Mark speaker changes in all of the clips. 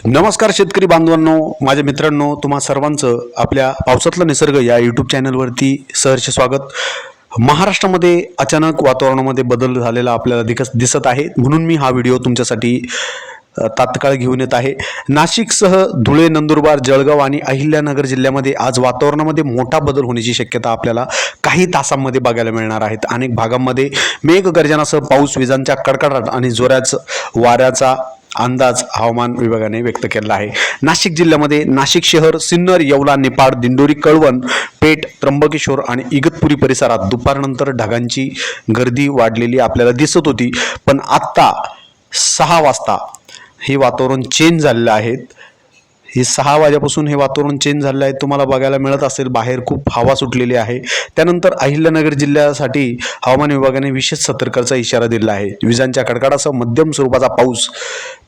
Speaker 1: नमस्कार शेतकरी बांधवांनो, माझ्या मित्रांनो, तुम्हा सर्वांचं आपल्या पावसातला निसर्ग या यूट्यूब चॅनलवरती सहर्ष स्वागत. महाराष्ट्रामध्ये अचानक वातावरणामध्ये बदल झालेला आपल्याला दिसत आहे, म्हणून मी हा व्हिडिओ तुमच्यासाठी तात्काळ घेऊन येत आहे. नाशिकसह धुळे, नंदुरबार, जळगाव आणि अहिल्यानगर जिल्ह्यामध्ये आज वातावरणामध्ये मोठा बदल होण्याची शक्यता आपल्याला काही तासांमध्ये बघायला मिळणार आहेत. अनेक भागांमध्ये मेघगर्जनासह पाऊस, विजांच्या कडकडाट आणि जोराच्या वाऱ्याचा अंदाज हवामान विभागाने व्यक्त केला आहे. नाशिक जिल्ह्यामध्ये नाशिक शहर, सिन्नर, येवला, निफाड, दिंडोरी, कळवण, पेठ, त्र्यंबकेश्वर आणि इगतपुरी परिसरात दुपारनंतर ढगांची गर्दी वाढलेली आपल्याला दिसत होती, पण आत्ता 6 वाजता हे वातावरण चेंज झालेलं आहे. हे 6 वाजेपासून हे वातावरण चेंज झालेलं आहे. तुम्हाला बघायला मिळत असेल, बाहेर खूप हवा सुटलेली आहे. त्यानंतर अहिल्यानगर जिल्ह्यासाठी हवामान विभागाने विशेष सतर्कतेचा इशारा दिला आहे. विजांच्या कडकडाटासह मध्यम स्वरूपाचा पाऊस,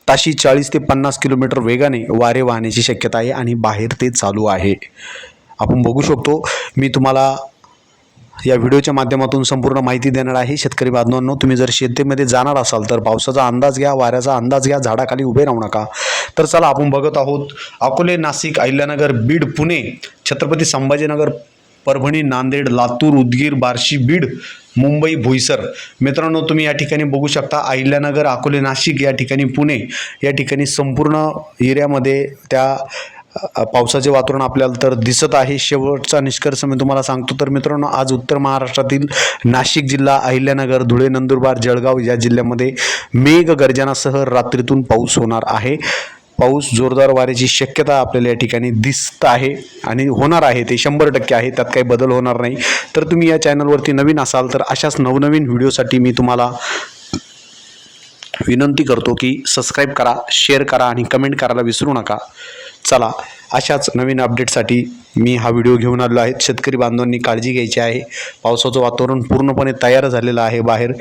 Speaker 1: ताशी 40 ते 50 किलोमीटर वेगाने वारे वाहण्याची शक्यता आहे आणि बाहेर ते चालू आहे. आपण बघू शकतो. मी तुम्हाला या व्हिडिओच्या माध्यमातून संपूर्ण माहिती देणार आहे. शेतकरी बांधवांनो, तुम्ही जर शेतीमध्ये जाणार असाल तर पावसाचा अंदाज घ्या, वाऱ्याचा अंदाज घ्या, झाडाखाली उभे राहू नका. तर चला आपण बघत आहोत अकोले, नाशिक, अहिल्यानगर, बीड, पुणे, छत्रपती संभाजीनगर, परभणी, नांदेड, लातूर, उदगीर, बार्शी, बीड, मुंबई, बोईसर. मित्रांनो, तुम्ही या ठिकाणी बघू शकता अहिल्यानगर, अकोले, नाशिक, या ठिकाणी पुणे, या ठिकाणी संपूर्ण एरियामध्ये त्या पावसाचे वातावरण आपल्याला तर दिसत आहे. शेवटचा निष्कर्ष मी तुम्हाला सांगतो तर मित्रांनो, आज उत्तर महाराष्ट्रातील नाशिक जिल्हा, अहिल्यानगर, धुळे, नंदुरबार, जळगाव या जिल्ह्यामध्ये मेघगर्जनासह रात्रीतून पाऊस होणार आहे. पाऊस, जोरदार वाऱ्याची शक्यता आपल्याला या ठिकाणी दिसत आहे आणि होणार आहे, ते 100% आहे, त्यात काही बदल होणार नाही. तर तुम्ही या चॅनलवरती नवीन असाल तर अशाच नवनवीन व्हिडिओसाठी मी तुम्हाला विनंती करतो की सबस्क्राईब करा, शेअर करा आणि कमेंट करायला विसरू नका. चला, अशाच नवीन अपडेटसाठी मी हा व्हिडिओ घेऊन आलो आहे. शेतकरी बांधवांनी काळजी घ्यायची आहे. पावसाचं वातावरण पूर्णपणे तयार झालेलं आहे बाहेर.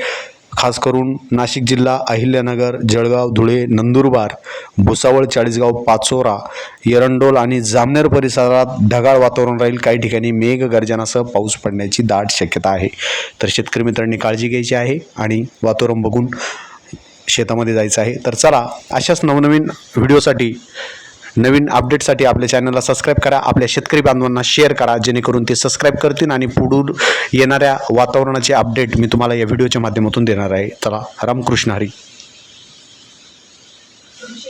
Speaker 1: खास करून नाशिक जिल्हा, अहिल्यानगर, जळगाव, धुळे, नंदुरबार, भुसावळ, चाळीसगाव, पाचोरा, एरंडोल आणि जामनेर परिसरात ढगाळ वातावरण राहील. काही ठिकाणी मेघगर्जनासह पाऊस पडण्याची दाट शक्यता आहे. तर शेतकरी मित्रांनी काळजी घ्यायची आहे आणि वातावरण बघून शेतामध्ये जायचं आहे. तर चला, अशाच नवनवीन व्हिडिओसाठी, नवीन अपडेटसाठी आपल्या चॅनलला सबस्क्राईब करा. आपल्या शेतकरी बांधवांना शेअर करा, जेणेकरून ते सबस्क्राईब करतील आणि पुढील येणाऱ्या वातावरणाचे अपडेट मी तुम्हाला या व्हिडिओच्या माध्यमातून देणार आहे. चला, रामकृष्ण हरी.